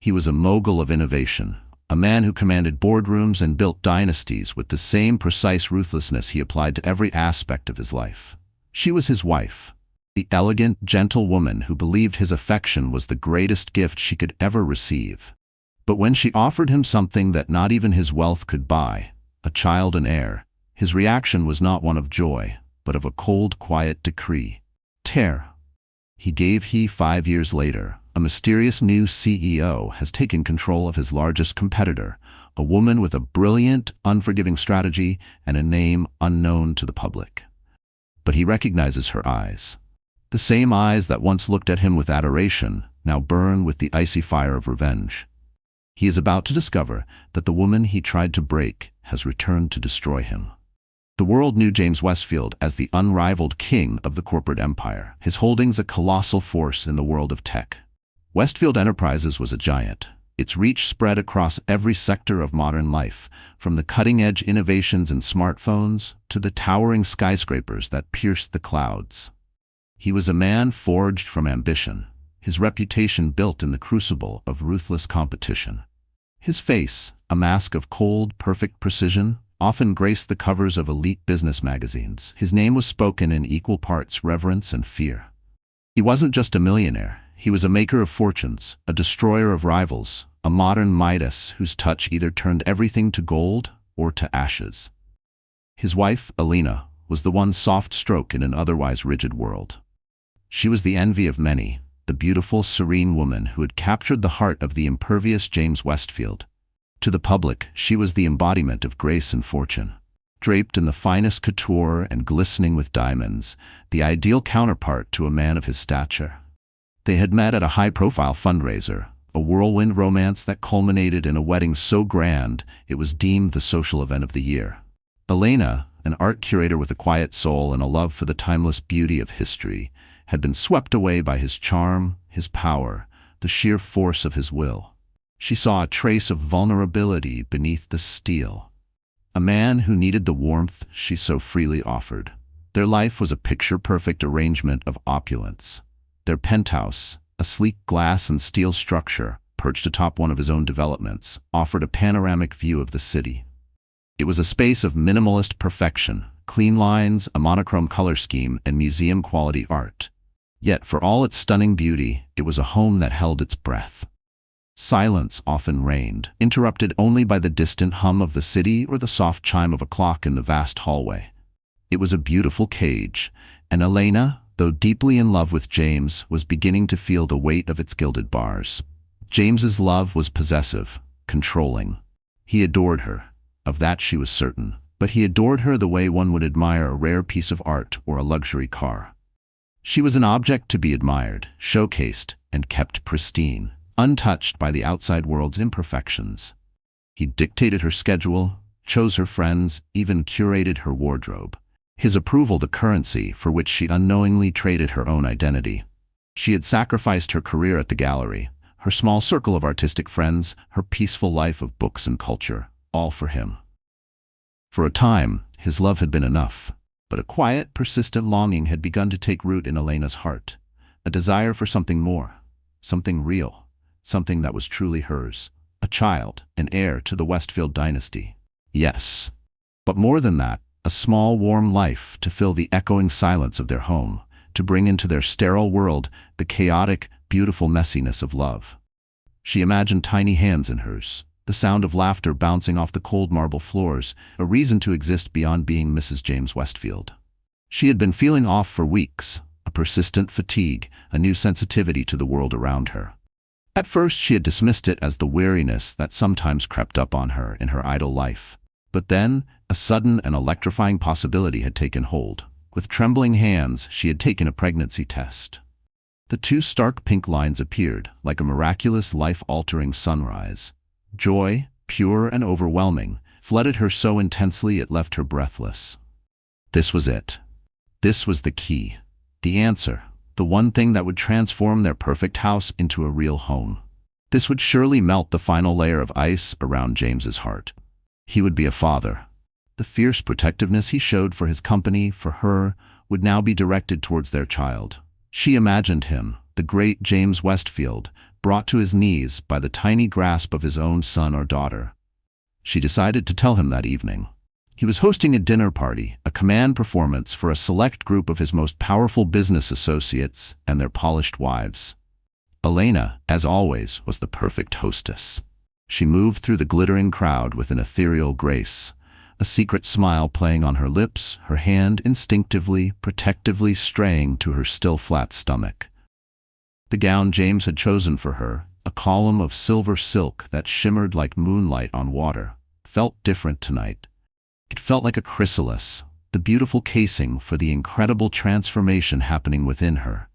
He was a mogul of innovation, a man who commanded boardrooms and built dynasties with the same precise ruthlessness he applied to every aspect of his life. She was his wife, the elegant, gentle woman who believed his affection was the greatest gift she could ever receive. But when she offered him something that not even his wealth could buy, a child and heir, his reaction was not one of joy, but of a cold, quiet decree. Tear. He gave 5 years later. A mysterious new CEO has taken control of his largest competitor, a woman with a brilliant, unforgiving strategy and a name unknown to the public. But he recognizes her eyes. The same eyes that once looked at him with adoration now burn with the icy fire of revenge. He is about to discover that the woman he tried to break has returned to destroy him. The world knew James Westfield as the unrivaled king of the corporate empire, his holdings a colossal force in the world of tech. Westfield Enterprises was a giant. Its reach spread across every sector of modern life, from the cutting-edge innovations in smartphones to the towering skyscrapers that pierced the clouds. He was a man forged from ambition, his reputation built in the crucible of ruthless competition. His face, a mask of cold, perfect precision, often graced the covers of elite business magazines. His name was spoken in equal parts reverence and fear. He wasn't just a millionaire. He was a maker of fortunes, a destroyer of rivals, a modern Midas whose touch either turned everything to gold or to ashes. His wife, Alina, was the one soft stroke in an otherwise rigid world. She was the envy of many, the beautiful, serene woman who had captured the heart of the impervious James Westfield. To the public, she was the embodiment of grace and fortune. Draped in the finest couture and glistening with diamonds, the ideal counterpart to a man of his stature. They had met at a high-profile fundraiser, a whirlwind romance that culminated in a wedding so grand it was deemed the social event of the year. Elena, an art curator with a quiet soul and a love for the timeless beauty of history, had been swept away by his charm, his power, the sheer force of his will. She saw a trace of vulnerability beneath the steel. A man who needed the warmth she so freely offered. Their life was a picture-perfect arrangement of opulence. Their penthouse, a sleek glass and steel structure, perched atop one of his own developments, offered a panoramic view of the city. It was a space of minimalist perfection, clean lines, a monochrome color scheme, and museum-quality art. Yet, for all its stunning beauty, it was a home that held its breath. Silence often reigned, interrupted only by the distant hum of the city or the soft chime of a clock in the vast hallway. It was a beautiful cage, and Elena, though deeply in love with James, was beginning to feel the weight of its gilded bars. James's love was possessive, controlling. He adored her, of that she was certain, but he adored her the way one would admire a rare piece of art or a luxury car. She was an object to be admired, showcased, and kept pristine, untouched by the outside world's imperfections. He dictated her schedule, chose her friends, even curated her wardrobe. His approval the currency for which she unknowingly traded her own identity. She had sacrificed her career at the gallery, her small circle of artistic friends, her peaceful life of books and culture, all for him. For a time, his love had been enough, but a quiet, persistent longing had begun to take root in Elena's heart, a desire for something more, something real, something that was truly hers, a child, an heir to the Westfield dynasty. Yes, but more than that, a small, warm life to fill the echoing silence of their home, to bring into their sterile world the chaotic, beautiful messiness of love. She imagined tiny hands in hers, the sound of laughter bouncing off the cold marble floors, a reason to exist beyond being Mrs. James Westfield. She had been feeling off for weeks, a persistent fatigue, a new sensitivity to the world around her. At first she had dismissed it as the weariness that sometimes crept up on her in her idle life. But then, a sudden and electrifying possibility had taken hold. With trembling hands, she had taken a pregnancy test. The 2 stark pink lines appeared, like a miraculous, life-altering sunrise. Joy, pure and overwhelming, flooded her so intensely it left her breathless. This was it. This was the key. The answer. The one thing that would transform their perfect house into a real home. This would surely melt the final layer of ice around James's heart. He would be a father. The fierce protectiveness he showed for his company, for her, would now be directed towards their child. She imagined him, the great James Westfield, brought to his knees by the tiny grasp of his own son or daughter. She decided to tell him that evening. He was hosting a dinner party, a command performance for a select group of his most powerful business associates and their polished wives. Elena, as always, was the perfect hostess. She moved through the glittering crowd with an ethereal grace, a secret smile playing on her lips, her hand instinctively, protectively straying to her still flat stomach. The gown James had chosen for her, a column of silver silk that shimmered like moonlight on water, felt different tonight. It felt like a chrysalis, the beautiful casing for the incredible transformation happening within her.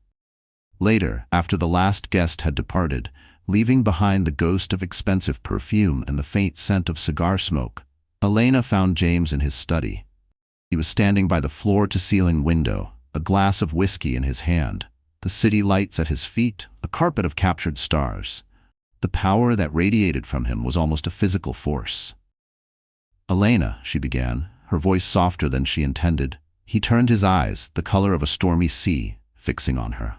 Later, after the last guest had departed, leaving behind the ghost of expensive perfume and the faint scent of cigar smoke, Elena found James in his study. He was standing by the floor-to-ceiling window, a glass of whiskey in his hand, the city lights at his feet, a carpet of captured stars. The power that radiated from him was almost a physical force. "Elena," she began, her voice softer than she intended. He turned his eyes, the color of a stormy sea, fixing on her.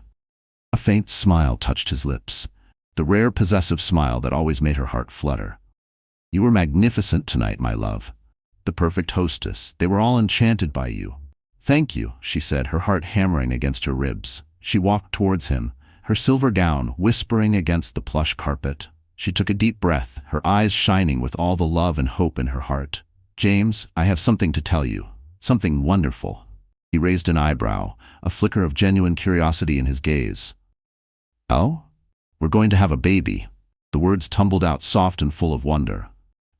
A faint smile touched his lips, the rare possessive smile that always made her heart flutter. "You were magnificent tonight, my love. The perfect hostess. They were all enchanted by you." "Thank you," she said, her heart hammering against her ribs. She walked towards him, her silver gown whispering against the plush carpet. She took a deep breath, her eyes shining with all the love and hope in her heart. "James, I have something to tell you. Something wonderful." He raised an eyebrow, a flicker of genuine curiosity in his gaze. "Oh? We're going to have a baby." The words tumbled out soft and full of wonder.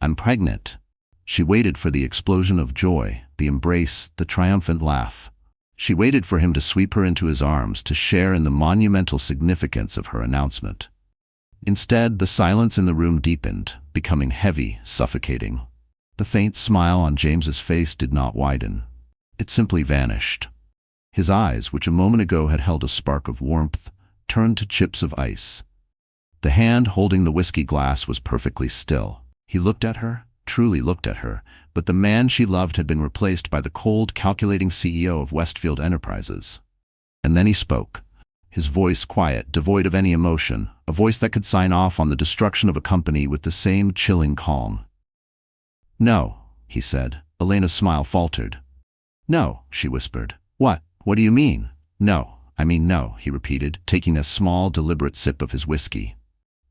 "I'm pregnant." She waited for the explosion of joy, the embrace, the triumphant laugh. She waited for him to sweep her into his arms to share in the monumental significance of her announcement. Instead, the silence in the room deepened, becoming heavy, suffocating. The faint smile on James's face did not widen. It simply vanished. His eyes, which a moment ago had held a spark of warmth, turned to chips of ice. The hand holding the whiskey glass was perfectly still. He looked at her, truly looked at her, but the man she loved had been replaced by the cold, calculating CEO of Westfield Enterprises. And then he spoke. His voice quiet, devoid of any emotion, a voice that could sign off on the destruction of a company with the same chilling calm. "No," he said. Elena's smile faltered. "No," she whispered. "What? What do you mean?" "No, I mean no," he repeated, taking a small, deliberate sip of his whiskey.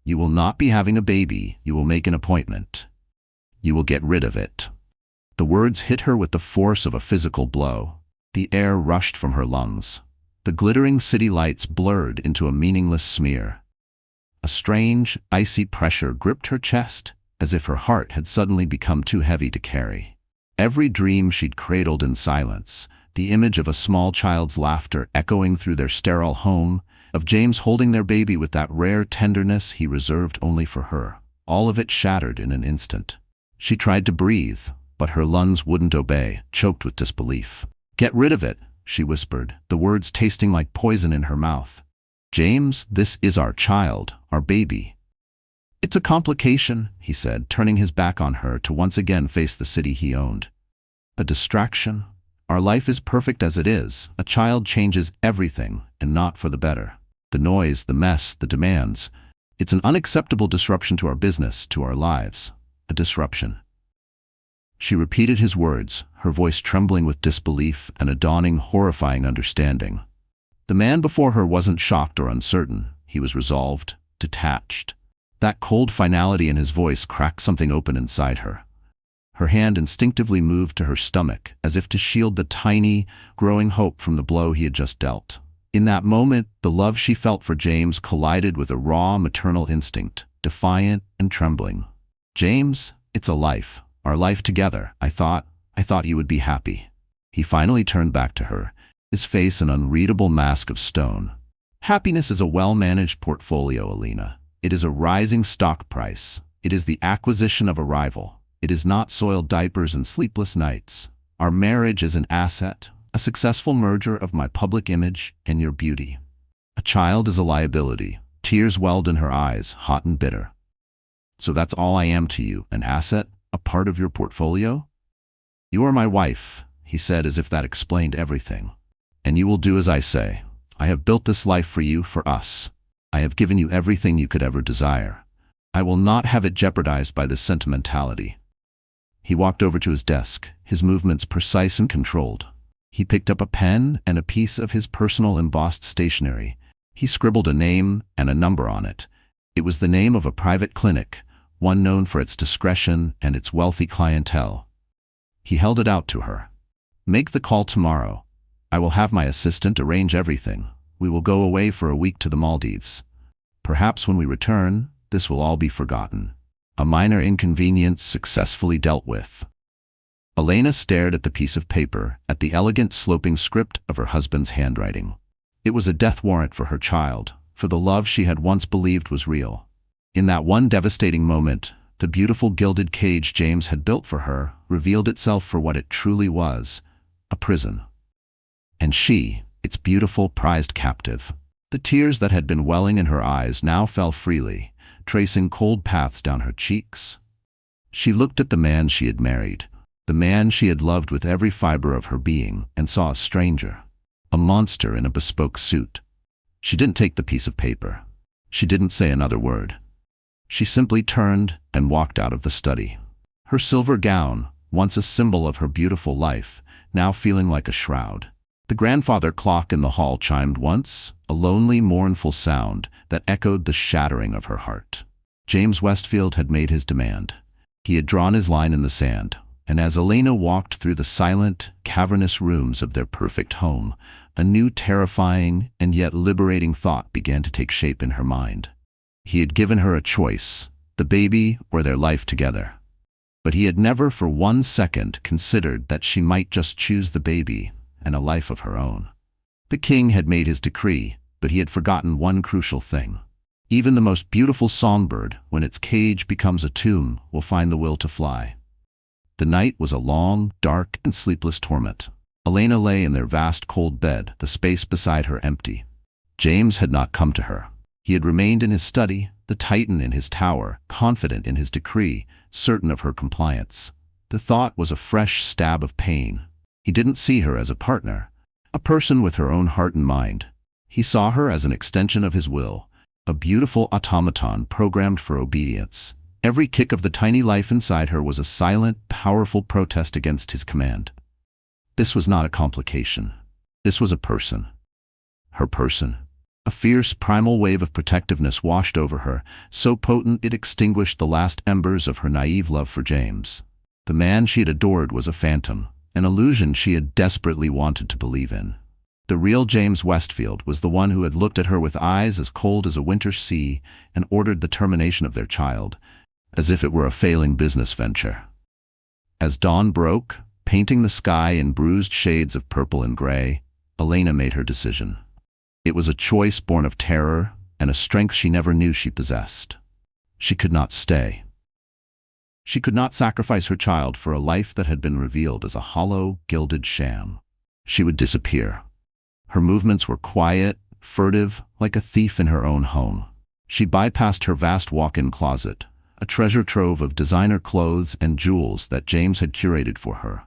"You will not be having a baby. You will make an appointment. You will get rid of it." The words hit her with the force of a physical blow. The air rushed from her lungs. The glittering city lights blurred into a meaningless smear. A strange, icy pressure gripped her chest, as if her heart had suddenly become too heavy to carry. Every dream she'd cradled in silence, the image of a small child's laughter echoing through their sterile home, of James holding their baby with that rare tenderness he reserved only for her, all of it shattered in an instant. She tried to breathe, but her lungs wouldn't obey, choked with disbelief. "Get rid of it," she whispered, the words tasting like poison in her mouth. "James, this is our child, our baby." "It's a complication," he said, turning his back on her to once again face the city he owned. "A distraction? Our life is perfect as it is. A child changes everything, and not for the better. The noise, the mess, the demands. It's an unacceptable disruption to our business, to our lives. A disruption." She repeated his words, her voice trembling with disbelief and a dawning, horrifying understanding. The man before her wasn't shocked or uncertain. He was resolved, detached. That cold finality in his voice cracked something open inside her. Her hand instinctively moved to her stomach, as if to shield the tiny, growing hope from the blow he had just dealt. In that moment, the love she felt for James collided with a raw maternal instinct, defiant and trembling. "James, it's a life. Our life together. I thought you would be happy." He finally turned back to her, his face an unreadable mask of stone. "Happiness is a well-managed portfolio, Elena. It is a rising stock price. It is the acquisition of a rival. It is not soiled diapers and sleepless nights. Our marriage is an asset, a successful merger of my public image and your beauty. A child is a liability." Tears welled in her eyes, hot and bitter. "So that's all I am to you, an asset? A part of your portfolio?" "You are my wife," he said, as if that explained everything. "And you will do as I say. I have built this life for you, for us. I have given you everything you could ever desire. I will not have it jeopardized by this sentimentality." He walked over to his desk, his movements precise and controlled. He picked up a pen and a piece of his personal embossed stationery. He scribbled a name and a number on it. It was the name of a private clinic, one known for its discretion and its wealthy clientele. He held it out to her. "Make the call tomorrow. I will have my assistant arrange everything. We will go away for a week to the Maldives. Perhaps when we return, this will all be forgotten." A minor inconvenience successfully dealt with. Elena stared at the piece of paper, at the elegant sloping script of her husband's handwriting. It was a death warrant for her child, for the love she had once believed was real. In that one devastating moment, the beautiful gilded cage James had built for her revealed itself for what it truly was, a prison. And she, its beautiful, prized captive. The tears that had been welling in her eyes now fell freely, tracing cold paths down her cheeks. She looked at the man she had married, the man she had loved with every fiber of her being, and saw a stranger, a monster in a bespoke suit. She didn't take the piece of paper. She didn't say another word. She simply turned and walked out of the study. Her silver gown, once a symbol of her beautiful life, now feeling like a shroud. The grandfather clock in the hall chimed once, a lonely, mournful sound that echoed the shattering of her heart. James Westfield had made his demand. He had drawn his line in the sand, and as Elena walked through the silent, cavernous rooms of their perfect home, a new terrifying and yet liberating thought began to take shape in her mind. He had given her a choice, the baby or their life together. But he had never for 1 second considered that she might just choose the baby and a life of her own. The king had made his decree, but he had forgotten one crucial thing. Even the most beautiful songbird, when its cage becomes a tomb, will find the will to fly. The night was a long, dark, and sleepless torment. Elena lay in their vast cold bed, the space beside her empty. James had not come to her. He had remained in his study, the titan in his tower, confident in his decree, certain of her compliance. The thought was a fresh stab of pain. He didn't see her as a partner, a person with her own heart and mind. He saw her as an extension of his will, a beautiful automaton programmed for obedience. Every kick of the tiny life inside her was a silent, powerful protest against his command. This was not a complication. This was a person. Her person. A fierce, primal wave of protectiveness washed over her, so potent it extinguished the last embers of her naive love for James. The man she had adored was a phantom, an illusion she had desperately wanted to believe in. The real James Westfield was the one who had looked at her with eyes as cold as a winter sea and ordered the termination of their child, as if it were a failing business venture. As dawn broke, painting the sky in bruised shades of purple and gray, Elena made her decision. It was a choice born of terror and a strength she never knew she possessed. She could not stay. She could not sacrifice her child for a life that had been revealed as a hollow, gilded sham. She would disappear. Her movements were quiet, furtive, like a thief in her own home. She bypassed her vast walk-in closet, a treasure trove of designer clothes and jewels that James had curated for her.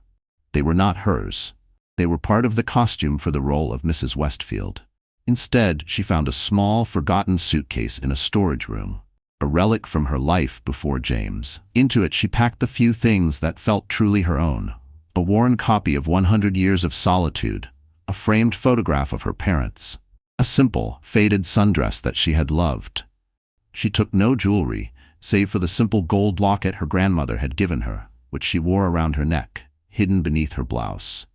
They were not hers. They were part of the costume for the role of Mrs. Westfield. Instead, she found a small, forgotten suitcase in a storage room, a relic from her life before James. Into it she packed the few things that felt truly her own: a worn copy of 100 Years of Solitude, a framed photograph of her parents, a simple, faded sundress that she had loved. She took no jewelry, save for the simple gold locket her grandmother had given her, which she wore around her neck, hidden beneath her blouse.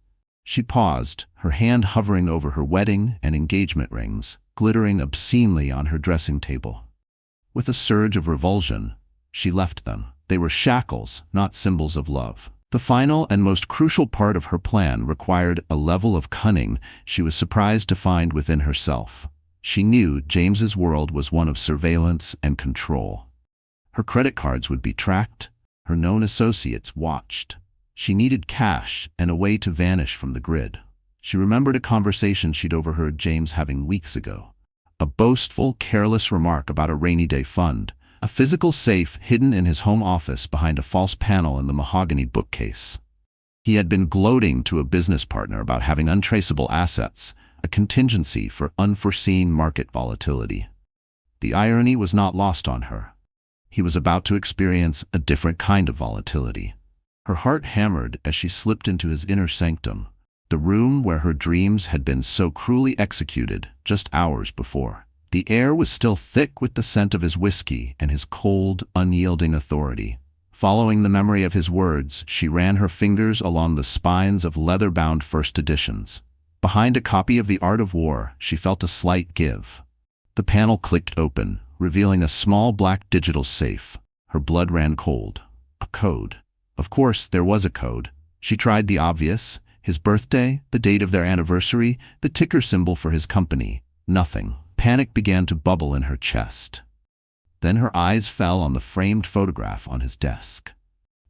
She paused, her hand hovering over her wedding and engagement rings, glittering obscenely on her dressing table. With a surge of revulsion, she left them. They were shackles, not symbols of love. The final and most crucial part of her plan required a level of cunning she was surprised to find within herself. She knew James's world was one of surveillance and control. Her credit cards would be tracked, her known associates watched. She needed cash and a way to vanish from the grid. She remembered a conversation she'd overheard James having weeks ago. A boastful, careless remark about a rainy day fund, a physical safe hidden in his home office behind a false panel in the mahogany bookcase. He had been gloating to a business partner about having untraceable assets, a contingency for unforeseen market volatility. The irony was not lost on her. He was about to experience a different kind of volatility. Her heart hammered as she slipped into his inner sanctum, the room where her dreams had been so cruelly executed just hours before. The air was still thick with the scent of his whiskey and his cold, unyielding authority. Following the memory of his words, she ran her fingers along the spines of leather-bound first editions. Behind a copy of The Art of War, she felt a slight give. The panel clicked open, revealing a small black digital safe. Her blood ran cold. A code. Of course, there was a code. She tried the obvious: his birthday, the date of their anniversary, the ticker symbol for his company. Nothing. Panic began to bubble in her chest. Then her eyes fell on the framed photograph on his desk.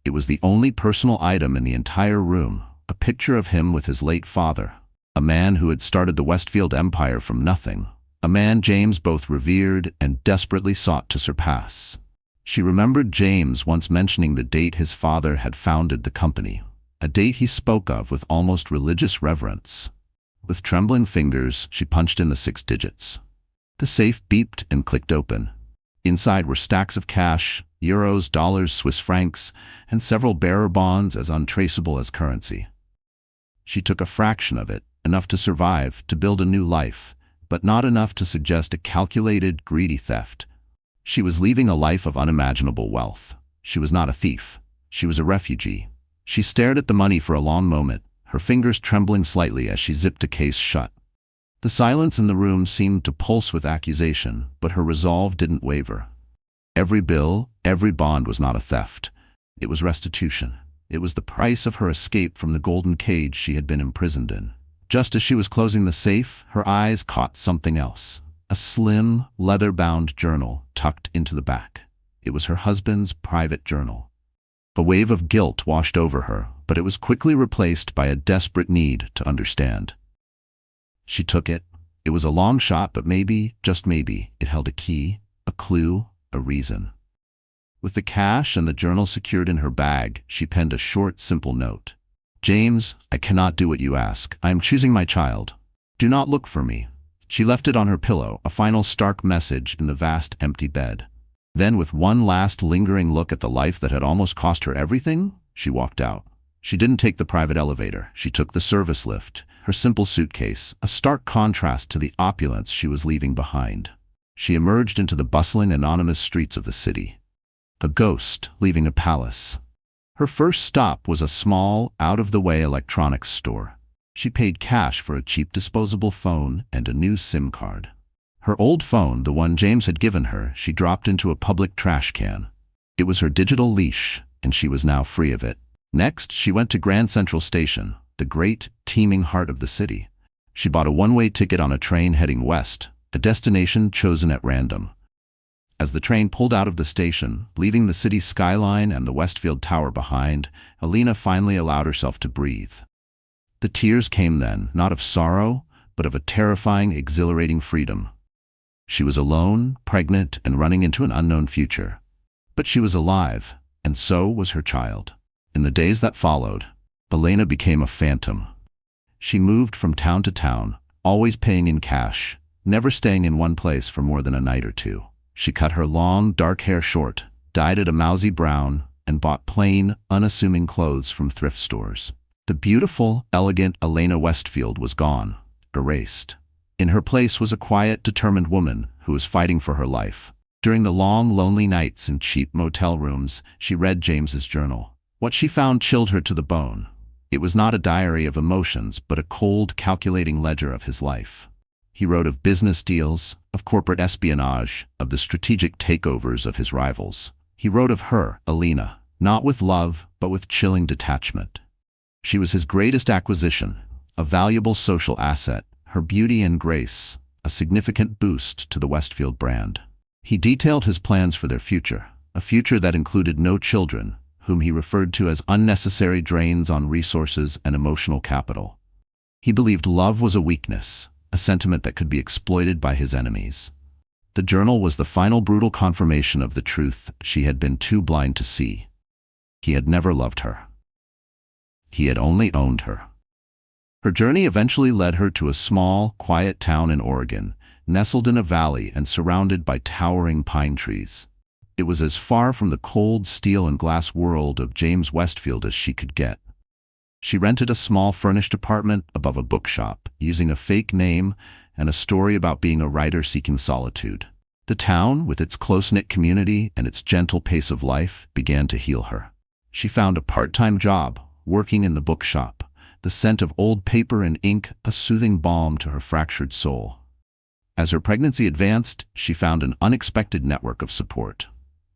It was the only personal item in the entire room, a picture of him with his late father, a man who had started the Westfield empire from nothing, a man James both revered and desperately sought to surpass. She remembered James once mentioning the date his father had founded the company, a date he spoke of with almost religious reverence. With trembling fingers, she punched in the 6 digits. The safe beeped and clicked open. Inside were stacks of cash, euros, dollars, Swiss francs, and several bearer bonds as untraceable as currency. She took a fraction of it, enough to survive, to build a new life, but not enough to suggest a calculated, greedy theft. She was leaving a life of unimaginable wealth. She was not a thief. She was a refugee. She stared at the money for a long moment, her fingers trembling slightly as she zipped the case shut. The silence in the room seemed to pulse with accusation, but her resolve didn't waver. Every bill, every bond was not a theft. It was restitution. It was the price of her escape from the golden cage she had been imprisoned in. Just as she was closing the safe, her eyes caught something else. A slim, leather-bound journal tucked into the back. It was her husband's private journal. A wave of guilt washed over her, but it was quickly replaced by a desperate need to understand. She took it. It was a long shot, but maybe, just maybe, it held a key, a clue, a reason. With the cash and the journal secured in her bag, she penned a short, simple note. "James, I cannot do what you ask. I am choosing my child. Do not look for me." She left it on her pillow, a final stark message in the vast empty bed. Then, with one last lingering look at the life that had almost cost her everything, she walked out. She didn't take the private elevator. She took the service lift, her simple suitcase, a stark contrast to the opulence she was leaving behind. She emerged into the bustling, anonymous streets of the city. A ghost leaving a palace. Her first stop was a small, out-of-the-way electronics store. She paid cash for a cheap disposable phone and a new SIM card. Her old phone, the one James had given her, she dropped into a public trash can. It was her digital leash, and she was now free of it. Next, she went to Grand Central Station, the great, teeming heart of the city. She bought a one-way ticket on a train heading west, a destination chosen at random. As the train pulled out of the station, leaving the city's skyline and the Westfield Tower behind, Alina finally allowed herself to breathe. The tears came then, not of sorrow, but of a terrifying, exhilarating freedom. She was alone, pregnant, and running into an unknown future. But she was alive, and so was her child. In the days that followed, Elena became a phantom. She moved from town to town, always paying in cash, never staying in one place for more than a night or two. She cut her long, dark hair short, dyed it a mousy brown, and bought plain, unassuming clothes from thrift stores. The beautiful, elegant Elena Westfield was gone, erased. In her place was a quiet, determined woman who was fighting for her life. During the long, lonely nights in cheap motel rooms, she read James's journal. What she found chilled her to the bone. It was not a diary of emotions, but a cold, calculating ledger of his life. He wrote of business deals, of corporate espionage, of the strategic takeovers of his rivals. He wrote of her, Alina, not with love, but with chilling detachment. She was his greatest acquisition, a valuable social asset, her beauty and grace, a significant boost to the Westfield brand. He detailed his plans for their future, a future that included no children, whom he referred to as unnecessary drains on resources and emotional capital. He believed love was a weakness, a sentiment that could be exploited by his enemies. The journal was the final brutal confirmation of the truth she had been too blind to see. He had never loved her. He had only owned her. Her journey eventually led her to a small, quiet town in Oregon, nestled in a valley and surrounded by towering pine trees. It was as far from the cold steel and glass world of James Westfield as she could get. She rented a small furnished apartment above a bookshop, using a fake name and a story about being a writer seeking solitude. The town, with its close-knit community and its gentle pace of life, began to heal her. She found a part-time job, working in the bookshop, the scent of old paper and ink a soothing balm to her fractured soul. As her pregnancy advanced, she found an unexpected network of support.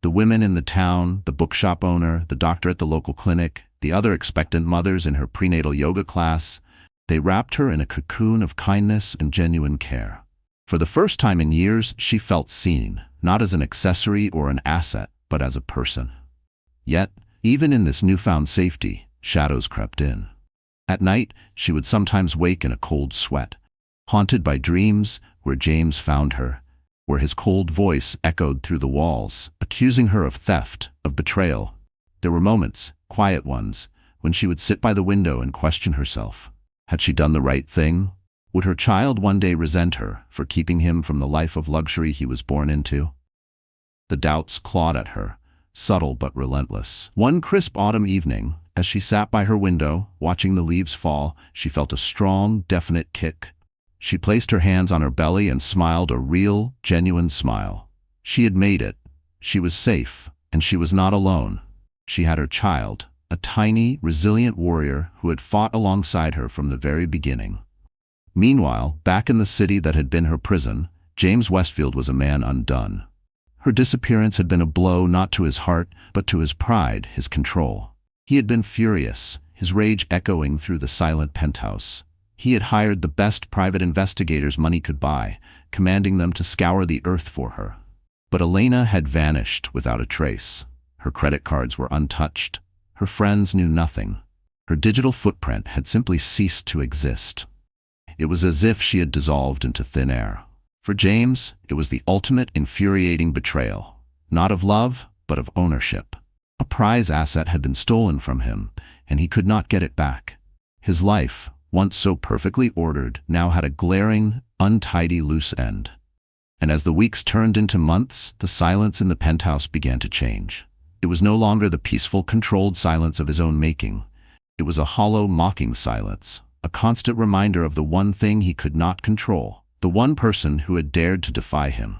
The women in the town, the bookshop owner, the doctor at the local clinic, the other expectant mothers in her prenatal yoga class, they wrapped her in a cocoon of kindness and genuine care. For the first time in years, she felt seen, not as an accessory or an asset, but as a person. Yet, even in this newfound safety, shadows crept in. At night, she would sometimes wake in a cold sweat, haunted by dreams where James found her, where his cold voice echoed through the walls, accusing her of theft, of betrayal. There were moments, quiet ones, when she would sit by the window and question herself. Had she done the right thing? Would her child one day resent her for keeping him from the life of luxury he was born into? The doubts clawed at her, subtle but relentless. One crisp autumn evening, as she sat by her window, watching the leaves fall, she felt a strong, definite kick. She placed her hands on her belly and smiled a real, genuine smile. She had made it. She was safe, and she was not alone. She had her child, a tiny, resilient warrior who had fought alongside her from the very beginning. Meanwhile, back in the city that had been her prison, James Westfield was a man undone. Her disappearance had been a blow not to his heart, but to his pride, his control. He had been furious, his rage echoing through the silent penthouse. He had hired the best private investigators money could buy, commanding them to scour the earth for her. But Elena had vanished without a trace. Her credit cards were untouched. Her friends knew nothing. Her digital footprint had simply ceased to exist. It was as if she had dissolved into thin air. For James, it was the ultimate infuriating betrayal, not of love, but of ownership. A prize asset had been stolen from him, and he could not get it back. His life, once so perfectly ordered, now had a glaring, untidy loose end. And as the weeks turned into months, the silence in the penthouse began to change. It was no longer the peaceful, controlled silence of his own making. It was a hollow, mocking silence, a constant reminder of the one thing he could not control, the one person who had dared to defy him.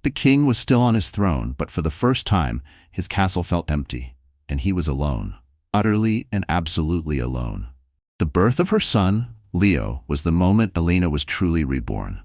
The king was still on his throne, but for the first time, his castle felt empty, and he was alone, utterly and absolutely alone. The birth of her son, Leo, was the moment Elena was truly reborn.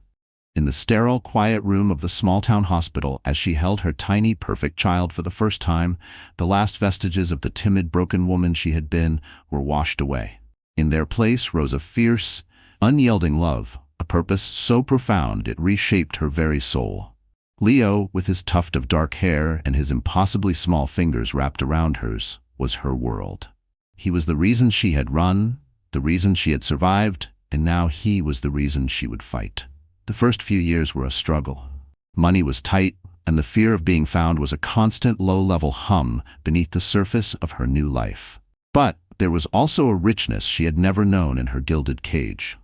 In the sterile, quiet room of the small-town hospital, as she held her tiny, perfect child for the first time, the last vestiges of the timid, broken woman she had been were washed away. In their place rose a fierce, unyielding love, a purpose so profound it reshaped her very soul. Leo, with his tuft of dark hair and his impossibly small fingers wrapped around hers, was her world. He was the reason she had run, the reason she had survived, and now he was the reason she would fight. The first few years were a struggle. Money was tight, and the fear of being found was a constant low-level hum beneath the surface of her new life. But there was also a richness she had never known in her gilded cage.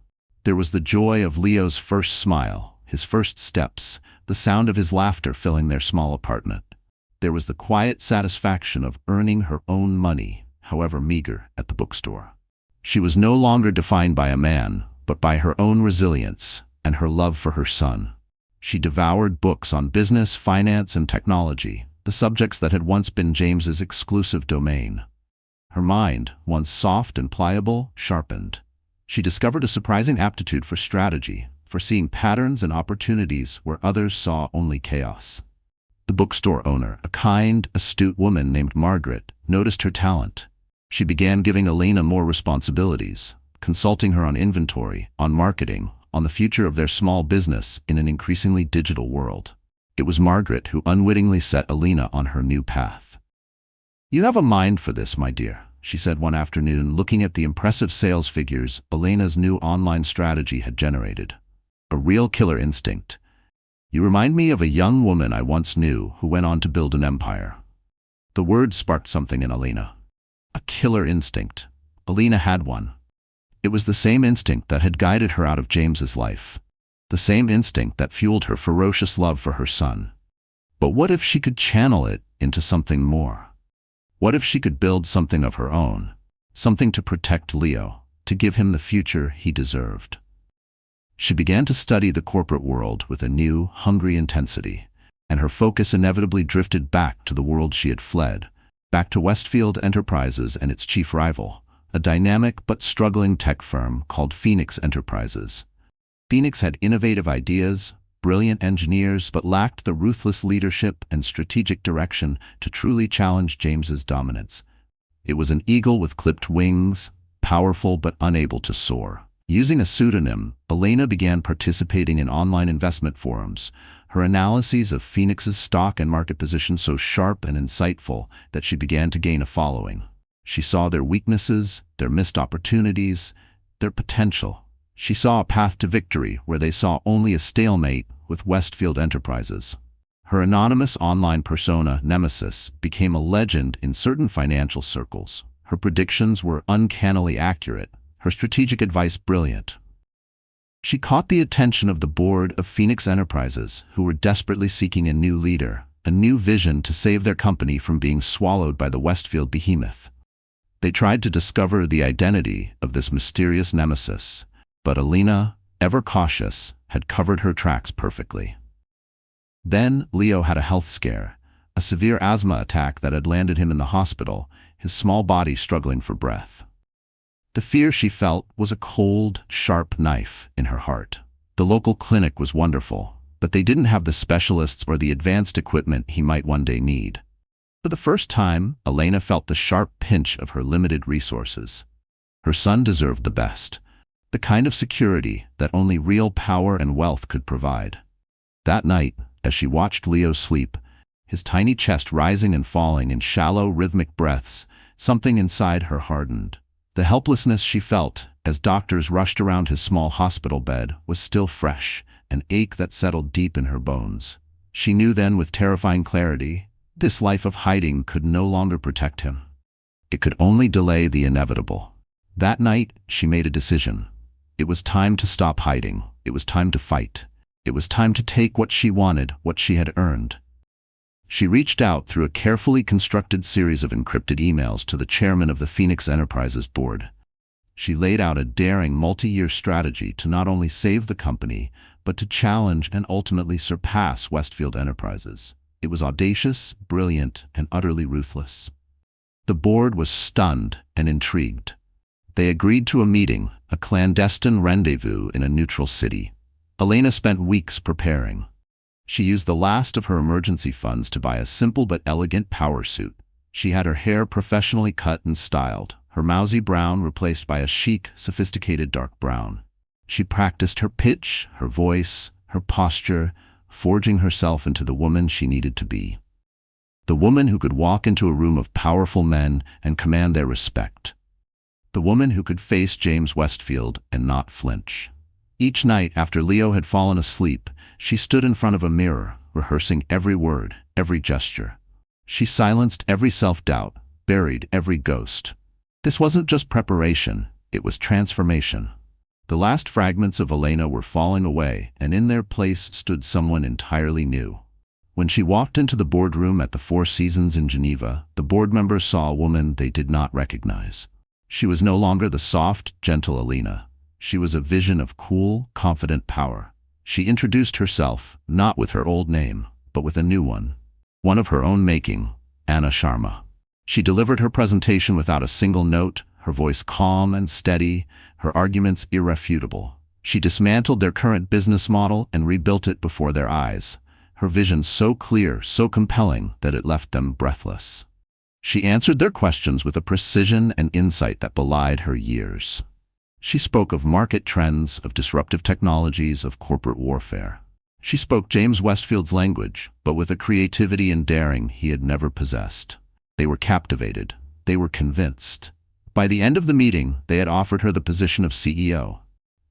There was the joy of Leo's first smile, his first steps, the sound of his laughter filling their small apartment. There was the quiet satisfaction of earning her own money, however meager, at the bookstore. She was no longer defined by a man, but by her own resilience and her love for her son. She devoured books on business, finance, and technology, the subjects that had once been James's exclusive domain. Her mind, once soft and pliable, sharpened. She discovered a surprising aptitude for strategy, for seeing patterns and opportunities where others saw only chaos. The bookstore owner, a kind, astute woman named Margaret, noticed her talent. She began giving Elena more responsibilities, consulting her on inventory, on marketing, on the future of their small business in an increasingly digital world. It was Margaret who unwittingly set Elena on her new path. "You have a mind for this, my dear," she said one afternoon, looking at the impressive sales figures Elena's new online strategy had generated. "A real killer instinct. You remind me of a young woman I once knew who went on to build an empire." The word sparked something in Elena. A killer instinct. Elena had one. It was the same instinct that had guided her out of James's life. the same instinct that fueled her ferocious love for her son. But what if she could channel it into something more? What if she could build something of her own, something to protect Leo, to give him the future he deserved? She began to study the corporate world with a new, hungry intensity, and her focus inevitably drifted back to the world she had fled, back to Westfield Enterprises and its chief rival, a dynamic but struggling tech firm called Phoenix Enterprises. Phoenix had innovative ideas, brilliant engineers, but lacked the ruthless leadership and strategic direction to truly challenge James's dominance. It was an eagle with clipped wings, powerful but unable to soar. Using a pseudonym, Elena began participating in online investment forums, her analyses of Phoenix's stock and market position so sharp and insightful that she began to gain a following. She saw their weaknesses, their missed opportunities, their potential. She saw a path to victory where they saw only a stalemate with Westfield Enterprises. Her anonymous online persona, Nemesis, became a legend in certain financial circles. Her predictions were uncannily accurate, her strategic advice brilliant. She caught the attention of the board of Phoenix Enterprises, who were desperately seeking a new leader, a new vision to save their company from being swallowed by the Westfield behemoth. They tried to discover the identity of this mysterious nemesis, but Elena, ever cautious, had covered her tracks perfectly. Then Leo had a health scare, a severe asthma attack that had landed him in the hospital, his small body struggling for breath. The fear she felt was a cold, sharp knife in her heart. The local clinic was wonderful, but they didn't have the specialists or the advanced equipment he might one day need. For the first time, Elena felt the sharp pinch of her limited resources. Her son deserved the best, the kind of security that only real power and wealth could provide. That night, as she watched Leo sleep, his tiny chest rising and falling in shallow, rhythmic breaths, something inside her hardened. The helplessness she felt as doctors rushed around his small hospital bed was still fresh, an ache that settled deep in her bones. She knew then with terrifying clarity, this life of hiding could no longer protect him. It could only delay the inevitable. That night, she made a decision. It was time to stop hiding. It was time to fight. It was time to take what she wanted, what she had earned. She reached out through a carefully constructed series of encrypted emails to the chairman of the Phoenix Enterprises board. She laid out a daring multi-year strategy to not only save the company, but to challenge and ultimately surpass Westfield Enterprises. It was audacious, brilliant, and utterly ruthless. The board was stunned and intrigued. They agreed to a meeting, a clandestine rendezvous in a neutral city. Elena spent weeks preparing. She used the last of her emergency funds to buy a simple but elegant power suit. She had her hair professionally cut and styled, her mousy brown replaced by a chic, sophisticated dark brown. She practiced her pitch, her voice, her posture, forging herself into the woman she needed to be. The woman who could walk into a room of powerful men and command their respect. The woman who could face James Westfield and not flinch. Each night after Leo had fallen asleep, she stood in front of a mirror, rehearsing every word, every gesture. She silenced every self-doubt, buried every ghost. This wasn't just preparation, it was transformation. The last fragments of Elena were falling away, and in their place stood someone entirely new. When she walked into the boardroom at the Four Seasons in Geneva, the board members saw a woman they did not recognize. She was no longer the soft, gentle Elena. She was a vision of cool, confident power. She introduced herself, not with her old name, but with a new one of her own making, Anna Sharma. She delivered her presentation without a single note, her voice calm and steady, her arguments irrefutable. She dismantled their current business model and rebuilt it before their eyes, her vision so clear, so compelling that it left them breathless. She answered their questions with a precision and insight that belied her years. She spoke of market trends, of disruptive technologies, of corporate warfare. She spoke James Westfield's language, but with a creativity and daring he had never possessed. They were captivated. They were convinced. By the end of the meeting, they had offered her the position of CEO.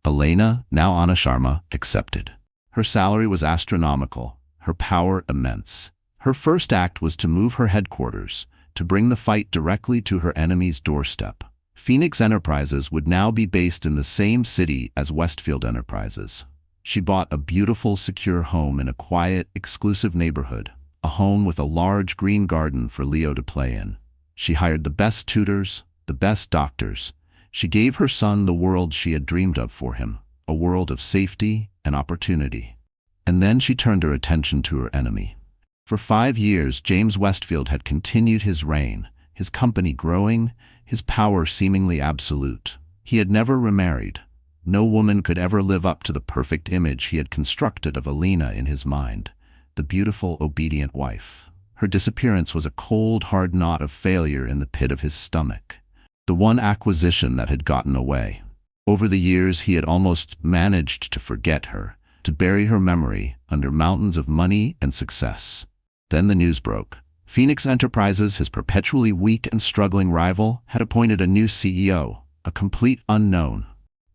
Elena, now Anna Sharma, accepted. Her salary was astronomical, her power immense. Her first act was to move her headquarters, to bring the fight directly to her enemy's doorstep. Phoenix Enterprises would now be based in the same city as Westfield Enterprises. She bought a beautiful, secure home in a quiet, exclusive neighborhood, a home with a large green garden for Leo to play in. She hired the best tutors, the best doctors. She gave her son the world she had dreamed of for him, a world of safety and opportunity. And then she turned her attention to her enemy. For 5 years, James Westfield had continued his reign, his company growing, his power seemingly absolute. He had never remarried. No woman could ever live up to the perfect image he had constructed of Alina in his mind, the beautiful, obedient wife. Her disappearance was a cold, hard knot of failure in the pit of his stomach, the one acquisition that had gotten away. Over the years, he had almost managed to forget her, to bury her memory under mountains of money and success. Then the news broke. Phoenix Enterprises, his perpetually weak and struggling rival, had appointed a new CEO, a complete unknown.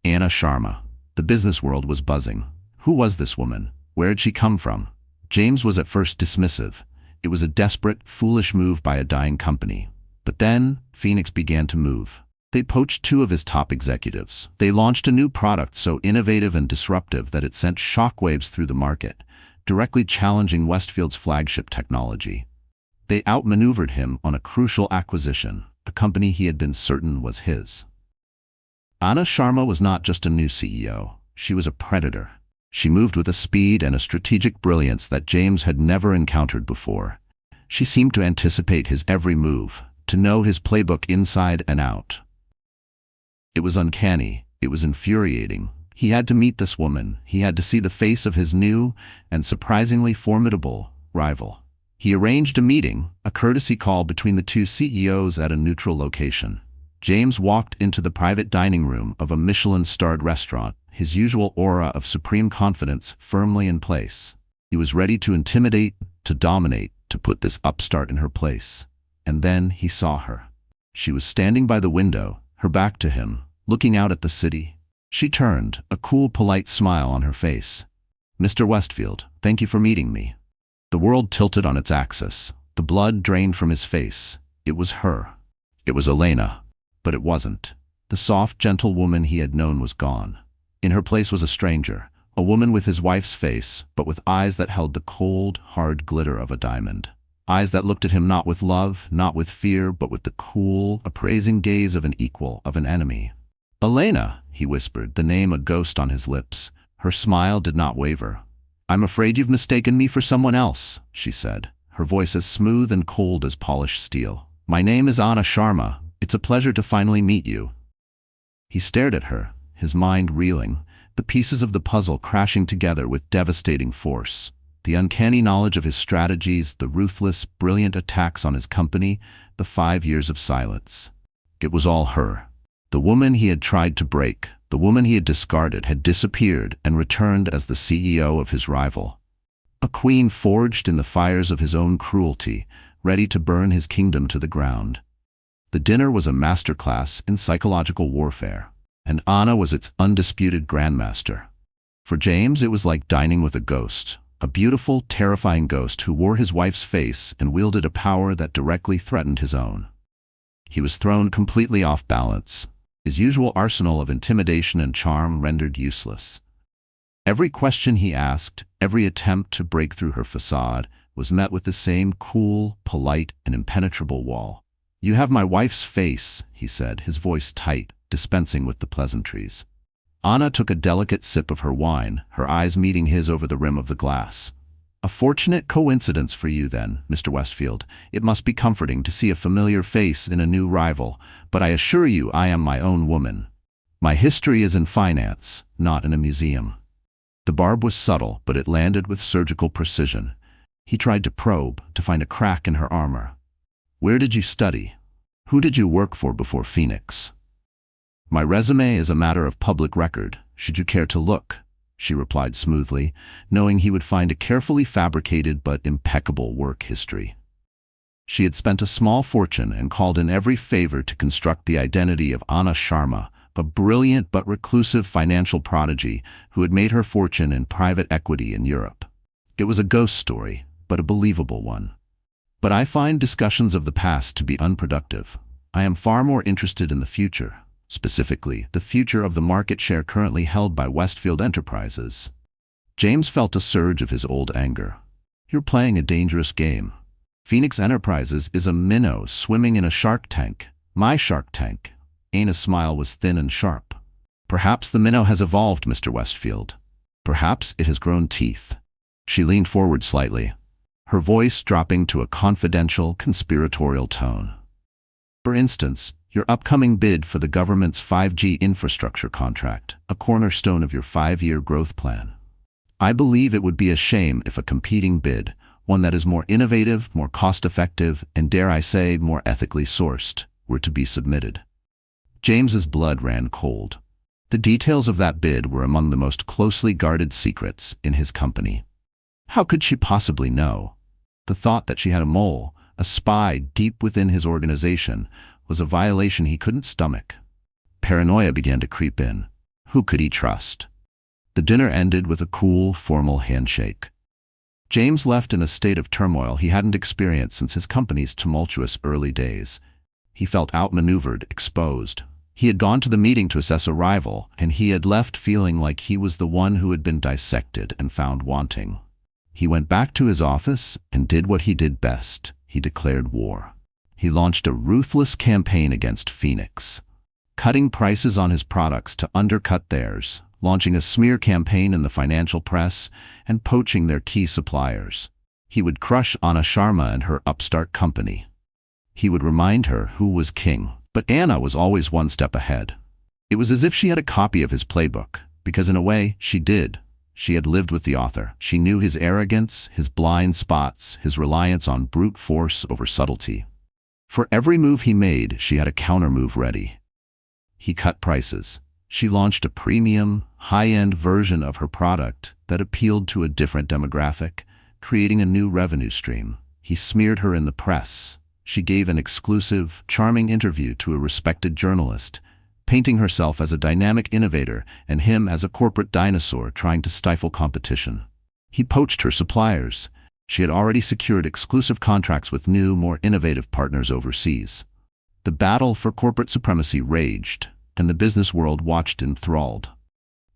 Anna Sharma. The business world was buzzing. Who was this woman? Where had she come from? James was at first dismissive. It was a desperate, foolish move by a dying company. But then, Phoenix began to move. They poached 2 of his top executives. They launched a new product so innovative and disruptive that it sent shockwaves through the market, directly challenging Westfield's flagship technology. They outmaneuvered him on a crucial acquisition, a company he had been certain was his. Anna Sharma was not just a new CEO. She was a predator. She moved with a speed and a strategic brilliance that James had never encountered before. She seemed to anticipate his every move, to know his playbook inside and out. It was uncanny. It was infuriating. He had to meet this woman. He had to see the face of his new and surprisingly formidable rival. He arranged a meeting, a courtesy call between the 2 CEOs at a neutral location. James walked into the private dining room of a Michelin-starred restaurant, his usual aura of supreme confidence firmly in place. He was ready to intimidate, to dominate, to put this upstart in her place. And then he saw her. She was standing by the window, her back to him, looking out at the city. She turned, a cool, polite smile on her face. "Mr. Westfield, thank you for meeting me." The world tilted on its axis. The blood drained from his face. It was her. It was Elena. But it wasn't. The soft, gentle woman he had known was gone. In her place was a stranger, a woman with his wife's face, but with eyes that held the cold, hard glitter of a diamond. Eyes that looked at him not with love, not with fear, but with the cool, appraising gaze of an equal, of an enemy. "Elena," he whispered, the name a ghost on his lips. Her smile did not waver. "I'm afraid you've mistaken me for someone else," she said, her voice as smooth and cold as polished steel. "My name is Anna Sharma. It's a pleasure to finally meet you." He stared at her, his mind reeling, the pieces of the puzzle crashing together with devastating force. The uncanny knowledge of his strategies, the ruthless, brilliant attacks on his company, the 5 years of silence. It was all her. The woman he had tried to break, the woman he had discarded, had disappeared and returned as the CEO of his rival. A queen forged in the fires of his own cruelty, ready to burn his kingdom to the ground. The dinner was a masterclass in psychological warfare, and Anna was its undisputed grandmaster. For James, it was like dining with a ghost, a beautiful, terrifying ghost who wore his wife's face and wielded a power that directly threatened his own. He was thrown completely off balance, his usual arsenal of intimidation and charm rendered useless. Every question he asked, every attempt to break through her facade, was met with the same cool, polite, and impenetrable wall. "You have my wife's face," he said, his voice tight, dispensing with the pleasantries. Anna took a delicate sip of her wine, her eyes meeting his over the rim of the glass. "A fortunate coincidence for you then, Mr. Westfield. It must be comforting to see a familiar face in a new rival, but I assure you I am my own woman. My history is in finance, not in a museum." The barb was subtle, but it landed with surgical precision. He tried to probe, to find a crack in her armor. "Where did you study? Who did you work for before Phoenix?" "My resume is a matter of public record, should you care to look," she replied smoothly, knowing he would find a carefully fabricated but impeccable work history. She had spent a small fortune and called in every favor to construct the identity of Anna Sharma, a brilliant but reclusive financial prodigy who had made her fortune in private equity in Europe. It was a ghost story, but a believable one. But I find discussions of the past to be unproductive. I am far more interested in the future, specifically the future of the market share currently held by Westfield Enterprises. James felt a surge of his old anger. You're playing a dangerous game. Phoenix Enterprises is a minnow swimming in a shark tank. My shark tank. Anna's smile was thin and sharp. Perhaps the minnow has evolved, Mr. Westfield. Perhaps it has grown teeth. She leaned forward slightly, her voice dropping to a confidential, conspiratorial tone. For instance, your upcoming bid for the government's 5G infrastructure contract, a cornerstone of your 5-year growth plan. I believe it would be a shame if a competing bid, one that is more innovative, more cost-effective, and dare I say, more ethically sourced, were to be submitted. James's blood ran cold. The details of that bid were among the most closely guarded secrets in his company. How could she possibly know? The thought that she had a mole, a spy deep within his organization, was a violation he couldn't stomach. Paranoia began to creep in. Who could he trust? The dinner ended with a cool, formal handshake. James left in a state of turmoil he hadn't experienced since his company's tumultuous early days. He felt outmaneuvered, exposed. He had gone to the meeting to assess a rival, and he had left feeling like he was the one who had been dissected and found wanting. He went back to his office and did what he did best. He declared war. He launched a ruthless campaign against Phoenix, cutting prices on his products to undercut theirs, launching a smear campaign in the financial press, and poaching their key suppliers. He would crush Anna Sharma and her upstart company. He would remind her who was king. But Anna was always one step ahead. It was as if she had a copy of his playbook, because in a way, she did. She had lived with the author. She knew his arrogance, his blind spots, his reliance on brute force over subtlety. For every move he made, she had a counter-move ready. He cut prices. She launched a premium, high-end version of her product that appealed to a different demographic, creating a new revenue stream. He smeared her in the press. She gave an exclusive, charming interview to a respected journalist, painting herself as a dynamic innovator and him as a corporate dinosaur trying to stifle competition. He poached her suppliers. She had already secured exclusive contracts with new, more innovative partners overseas. The battle for corporate supremacy raged, and the business world watched enthralled.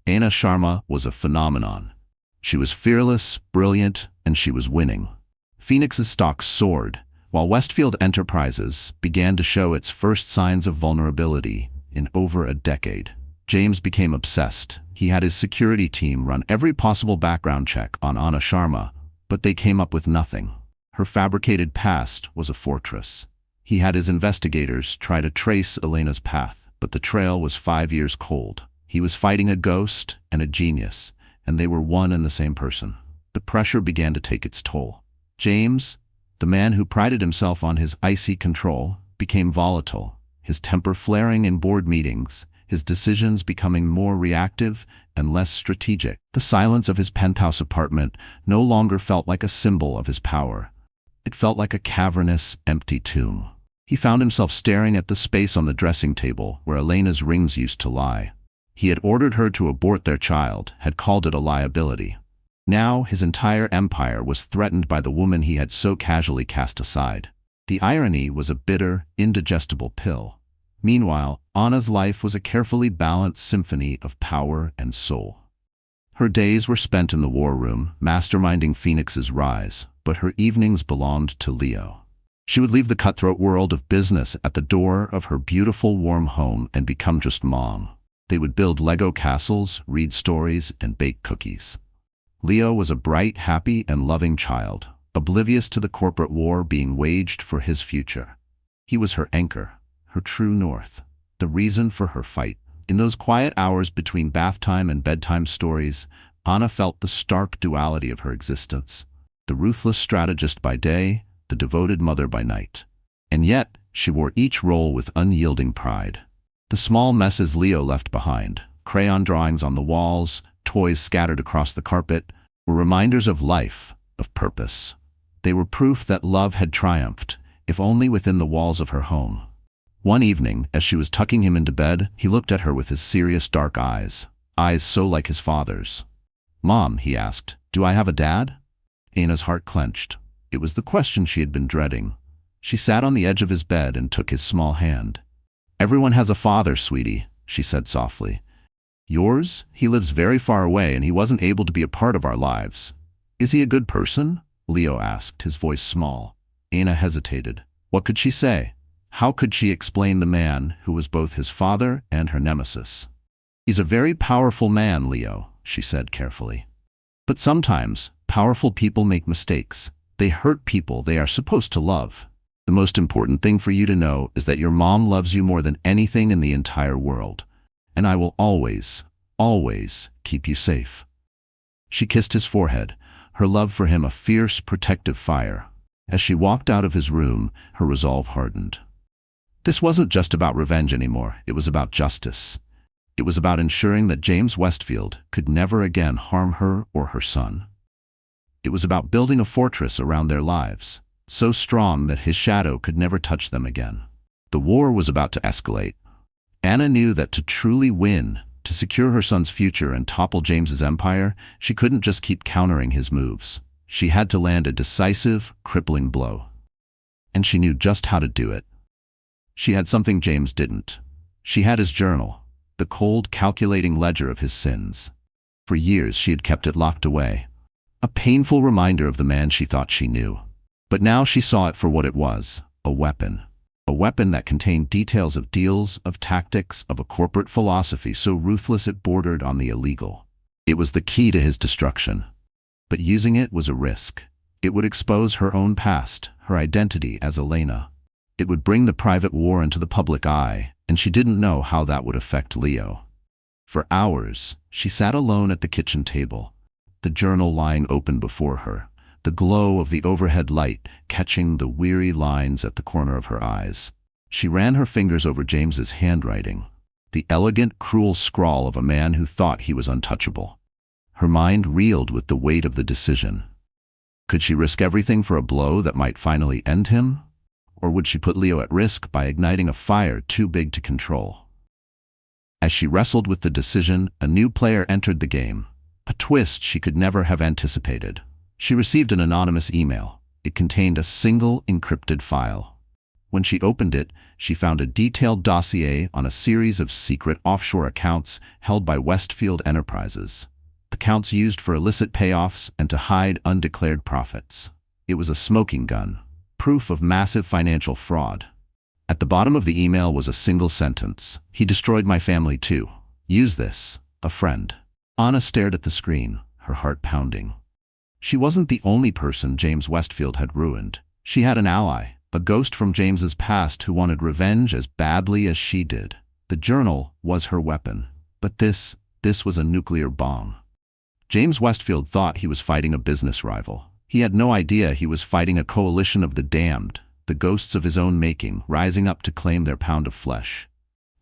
Anna Sharma was a phenomenon. She was fearless, brilliant, and she was winning. Phoenix's stocks soared, while Westfield Enterprises began to show its first signs of vulnerability in over a decade. James became obsessed. He had his security team run every possible background check on Anna Sharma, but they came up with nothing. Her fabricated past was a fortress. He had his investigators try to trace Elena's path, but the trail was 5 years cold. He was fighting a ghost and a genius, and they were one and the same person. The pressure began to take its toll. James, the man who prided himself on his icy control, became volatile, his temper flaring in board meetings, his decisions becoming more reactive and less strategic. The silence of his penthouse apartment no longer felt like a symbol of his power. It felt like a cavernous, empty tomb. He found himself staring at the space on the dressing table where Elena's rings used to lie. He had ordered her to abort their child, had called it a liability. Now his entire empire was threatened by the woman he had so casually cast aside. The irony was a bitter, indigestible pill. Meanwhile, Anna's life was a carefully balanced symphony of power and soul. Her days were spent in the war room, masterminding Phoenix's rise, but her evenings belonged to Leo. She would leave the cutthroat world of business at the door of her beautiful, warm home and become just mom. They would build Lego castles, read stories, and bake cookies. Leo was a bright, happy, and loving child, oblivious to the corporate war being waged for his future. He was her anchor, her true north, the reason for her fight. In those quiet hours between bath time and bedtime stories, Anna felt the stark duality of her existence, the ruthless strategist by day, the devoted mother by night. And yet, she wore each role with unyielding pride. The small messes Leo left behind, crayon drawings on the walls, toys scattered across the carpet, were reminders of life, of purpose. They were proof that love had triumphed, if only within the walls of her home. One evening, as she was tucking him into bed, he looked at her with his serious dark eyes so like his father's. "Mom," he asked, "do I have a dad?" Anna's heart clenched. It was the question she had been dreading. She sat on the edge of his bed and took his small hand. "Everyone has a father, sweetie," she said softly. Yours? He lives very far away and he wasn't able to be a part of our lives. Is he a good person? Leo asked, his voice small. Anna hesitated. What could she say? How could she explain the man who was both his father and her nemesis? He's a very powerful man, Leo, she said carefully. But sometimes, powerful people make mistakes. They hurt people they are supposed to love. The most important thing for you to know is that your mom loves you more than anything in the entire world. And I will always, always keep you safe. She kissed his forehead, her love for him a fierce, protective fire. As she walked out of his room, her resolve hardened. This wasn't just about revenge anymore, it was about justice. It was about ensuring that James Westfield could never again harm her or her son. It was about building a fortress around their lives, so strong that his shadow could never touch them again. The war was about to escalate. Anna knew that to truly win, to secure her son's future and topple James's empire, she couldn't just keep countering his moves. She had to land a decisive, crippling blow. And she knew just how to do it. She had something James didn't. She had his journal, the cold, calculating ledger of his sins. For years she had kept it locked away, a painful reminder of the man she thought she knew. But now she saw it for what it was, a weapon. A weapon that contained details of deals, of tactics, of a corporate philosophy so ruthless it bordered on the illegal. It was the key to his destruction. But using it was a risk. It would expose her own past, her identity as Elena. It would bring the private war into the public eye, and she didn't know how that would affect Leo. For hours, she sat alone at the kitchen table, the journal lying open before her, the glow of the overhead light catching the weary lines at the corner of her eyes. She ran her fingers over James's handwriting, the elegant, cruel scrawl of a man who thought he was untouchable. Her mind reeled with the weight of the decision. Could she risk everything for a blow that might finally end him? Or would she put Leo at risk by igniting a fire too big to control? As she wrestled with the decision, a new player entered the game, a twist she could never have anticipated. She received an anonymous email. It contained a single encrypted file. When she opened it, she found a detailed dossier on a series of secret offshore accounts held by Westfield Enterprises. Accounts used for illicit payoffs and to hide undeclared profits. It was a smoking gun, proof of massive financial fraud. At the bottom of the email was a single sentence. He destroyed my family too. Use this, a friend. Anna stared at the screen, her heart pounding. She wasn't the only person James Westfield had ruined. She had an ally, a ghost from James's past who wanted revenge as badly as she did. The journal was her weapon. But this was a nuclear bomb. James Westfield thought he was fighting a business rival. He had no idea he was fighting a coalition of the damned, the ghosts of his own making, rising up to claim their pound of flesh.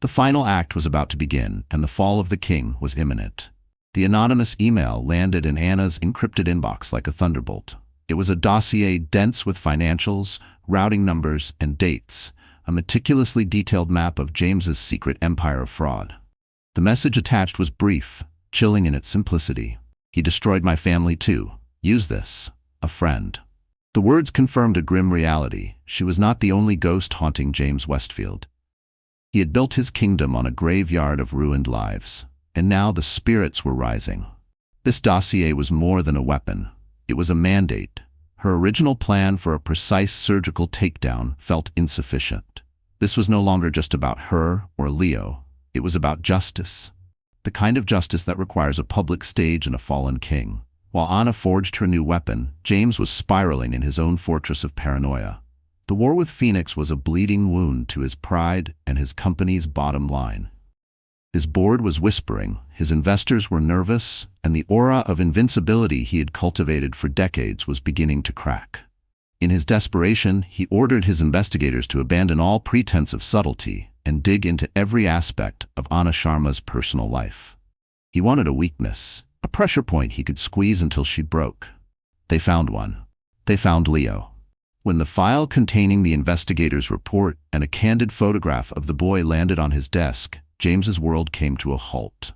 The final act was about to begin, and the fall of the king was imminent. The anonymous email landed in Anna's encrypted inbox like a thunderbolt. It was a dossier dense with financials, routing numbers, and dates, a meticulously detailed map of James's secret empire of fraud. The message attached was brief, chilling in its simplicity. He destroyed my family too. Use this, a friend. The words confirmed a grim reality. She was not the only ghost haunting James Westfield. He had built his kingdom on a graveyard of ruined lives, and now the spirits were rising. This dossier was more than a weapon. It was a mandate. Her original plan for a precise surgical takedown felt insufficient. This was no longer just about her or Leo. It was about justice. The kind of justice that requires a public stage and a fallen king. While Anna forged her new weapon, James was spiraling in his own fortress of paranoia. The war with Phoenix was a bleeding wound to his pride and his company's bottom line. His board was whispering, his investors were nervous, and the aura of invincibility he had cultivated for decades was beginning to crack. In his desperation, he ordered his investigators to abandon all pretense of subtlety and dig into every aspect of Anna Sharma's personal life. He wanted a weakness, a pressure point he could squeeze until she broke. They found one. They found Leo. When the file containing the investigator's report and a candid photograph of the boy landed on his desk, James's world came to a halt.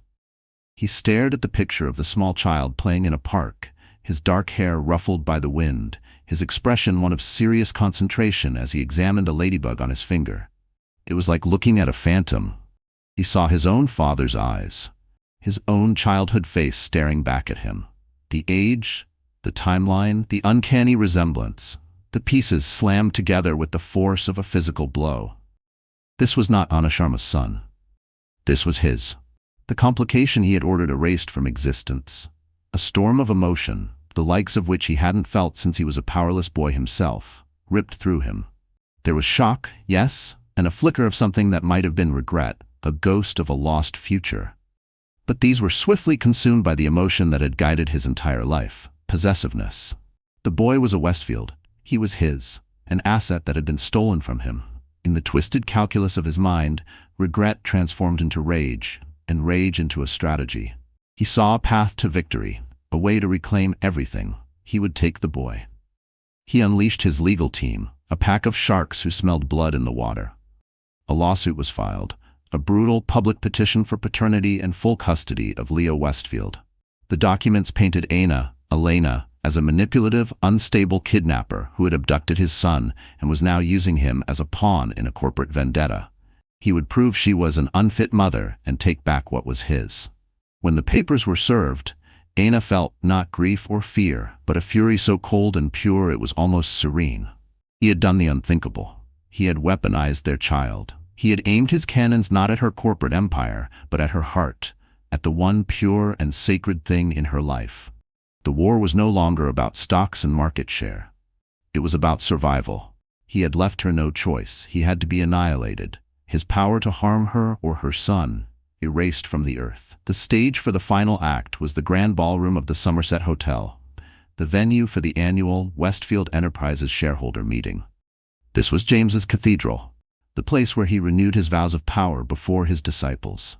He stared at the picture of the small child playing in a park, his dark hair ruffled by the wind, his expression one of serious concentration as he examined a ladybug on his finger. It was like looking at a phantom. He saw his own father's eyes, his own childhood face staring back at him. The age, the timeline, the uncanny resemblance, the pieces slammed together with the force of a physical blow. This was not Anna Sharma's son. This was his. The complication he had ordered erased from existence. A storm of emotion, the likes of which he hadn't felt since he was a powerless boy himself, ripped through him. There was shock, yes, and a flicker of something that might have been regret, a ghost of a lost future. But these were swiftly consumed by the emotion that had guided his entire life, possessiveness. The boy was a Westfield. He was his, an asset that had been stolen from him. In the twisted calculus of his mind, regret transformed into rage, and rage into a strategy. He saw a path to victory, a way to reclaim everything. He would take the boy. He unleashed his legal team, a pack of sharks who smelled blood in the water. A lawsuit was filed, a brutal public petition for paternity and full custody of Leo Westfield. The documents painted Elena, as a manipulative, unstable kidnapper who had abducted his son and was now using him as a pawn in a corporate vendetta. He would prove she was an unfit mother and take back what was his. When the papers were served, Anna felt not grief or fear, but a fury so cold and pure it was almost serene. He had done the unthinkable. He had weaponized their child. He had aimed his cannons not at her corporate empire, but at her heart, at the one pure and sacred thing in her life. The war was no longer about stocks and market share. It was about survival. He had left her no choice. He had to be annihilated. His power to harm her or her son erased from the earth. The stage for the final act was the grand ballroom of the Somerset Hotel, the venue for the annual Westfield Enterprises shareholder meeting. This was James's cathedral, the place where he renewed his vows of power before his disciples.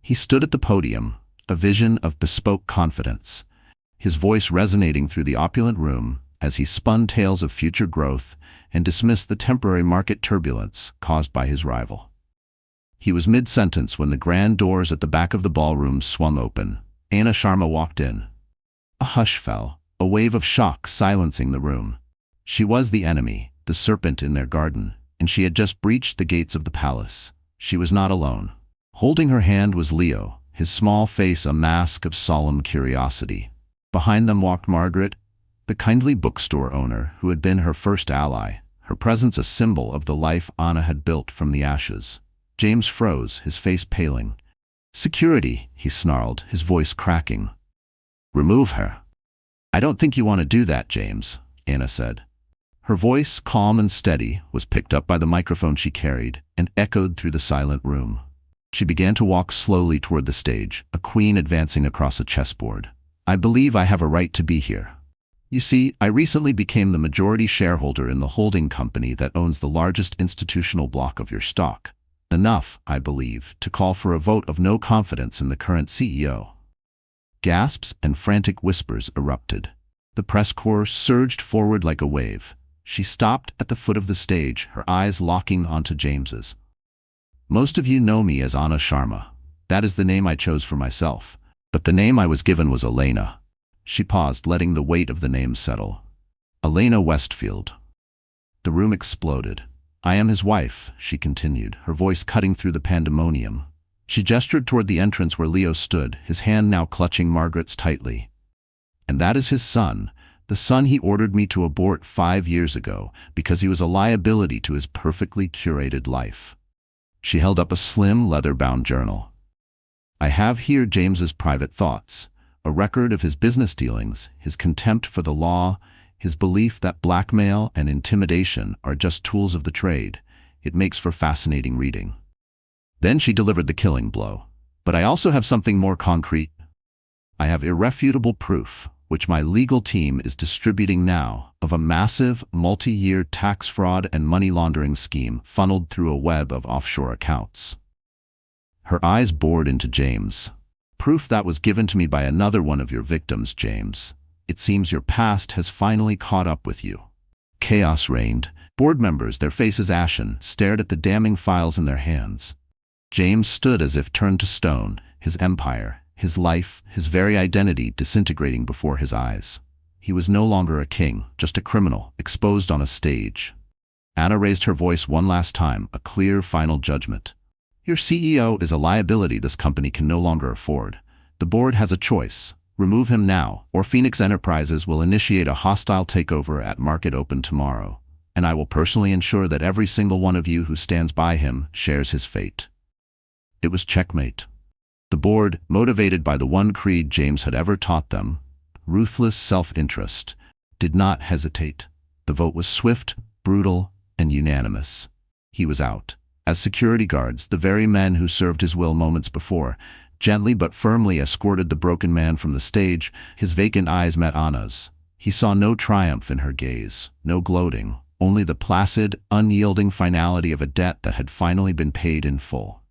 He stood at the podium, a vision of bespoke confidence, his voice resonating through the opulent room as he spun tales of future growth and dismissed the temporary market turbulence caused by his rival. He was mid-sentence when the grand doors at the back of the ballroom swung open. Anna Sharma walked in. A hush fell, a wave of shock silencing the room. She was the enemy, the serpent in their garden, and she had just breached the gates of the palace. She was not alone. Holding her hand was Leo, his small face a mask of solemn curiosity. Behind them walked Margaret, the kindly bookstore owner who had been her first ally, her presence a symbol of the life Anna had built from the ashes. James froze, his face paling. "Security," he snarled, his voice cracking. "Remove her." "I don't think you want to do that, James," Anna said. Her voice, calm and steady, was picked up by the microphone she carried and echoed through the silent room. She began to walk slowly toward the stage, a queen advancing across a chessboard. "I believe I have a right to be here. You see, I recently became the majority shareholder in the holding company that owns the largest institutional block of your stock. Enough, I believe, to call for a vote of no confidence in the current CEO." Gasps and frantic whispers erupted. The press corps surged forward like a wave. She stopped at the foot of the stage, her eyes locking onto James's. "Most of you know me as Anna Sharma. That is the name I chose for myself. But the name I was given was Elena." She paused, letting the weight of the name settle. "Elena Westfield." The room exploded. "I am his wife," she continued, her voice cutting through the pandemonium. She gestured toward the entrance where Leo stood, his hand now clutching Margaret's tightly. "And that is his son, the son he ordered me to abort 5 years ago because he was a liability to his perfectly curated life." She held up a slim, leather-bound journal. "I have here James's private thoughts, a record of his business dealings, his contempt for the law, his belief that blackmail and intimidation are just tools of the trade. It makes for fascinating reading." Then she delivered the killing blow. "But I also have something more concrete. I have irrefutable proof, which my legal team is distributing now, of a massive, multi-year tax fraud and money laundering scheme funneled through a web of offshore accounts." Her eyes bored into James. "Proof that was given to me by another one of your victims, James. It seems your past has finally caught up with you." Chaos reigned. Board members, their faces ashen, stared at the damning files in their hands. James stood as if turned to stone, his empire, his life, his very identity disintegrating before his eyes. He was no longer a king, just a criminal, exposed on a stage. Anna raised her voice one last time, a clear final judgment. "Your CEO is a liability this company can no longer afford. The board has a choice. Remove him now, or Phoenix Enterprises will initiate a hostile takeover at market open tomorrow, and I will personally ensure that every single one of you who stands by him shares his fate. It was checkmate. The board, motivated by the one creed James had ever taught them, ruthless self-interest, did not hesitate. The vote was swift, brutal, and unanimous. He was out. As security guards, the very men who served his will moments before, gently but firmly escorted the broken man from the stage, his vacant eyes met Anna's. He saw no triumph in her gaze, no gloating, only the placid, unyielding finality of a debt that had finally been paid in full.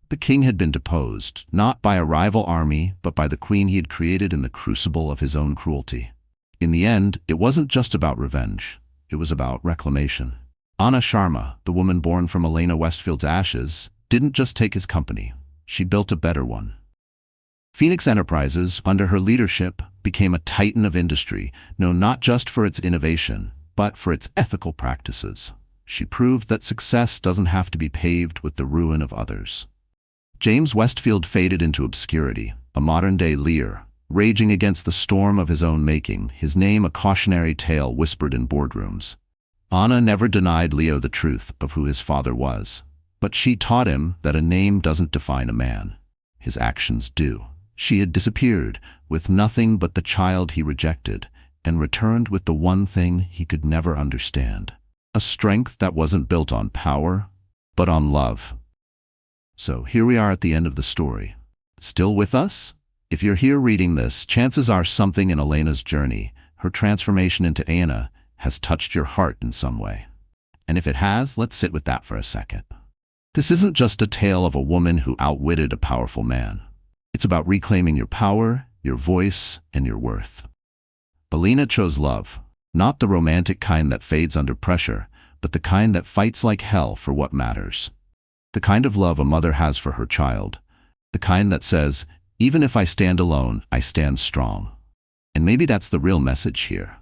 The king had been deposed, not by a rival army, but by the queen he had created in the crucible of his own cruelty. In the end, it wasn't just about revenge. It was about reclamation. Anna Sharma, the woman born from Elena Westfield's ashes, didn't just take his company. She built a better one. Phoenix Enterprises, under her leadership, became a titan of industry, known not just for its innovation, but for its ethical practices. She proved that success doesn't have to be paved with the ruin of others. James Westfield faded into obscurity, a modern-day Lear, raging against the storm of his own making, his name a cautionary tale whispered in boardrooms. Anna never denied Leo the truth of who his father was, but she taught him that a name doesn't define a man. His actions do. She had disappeared, with nothing but the child he rejected, and returned with the one thing he could never understand. A strength that wasn't built on power, but on love. So here we are at the end of the story. Still with us? If you're here reading this, chances are something in Elena's journey, her transformation into Anna, has touched your heart in some way. And if it has, let's sit with that for a second. This isn't just a tale of a woman who outwitted a powerful man. It's about reclaiming your power, your voice, and your worth. Elena chose love, not the romantic kind that fades under pressure, but the kind that fights like hell for what matters. The kind of love a mother has for her child. The kind that says, even if I stand alone, I stand strong. And maybe that's the real message here.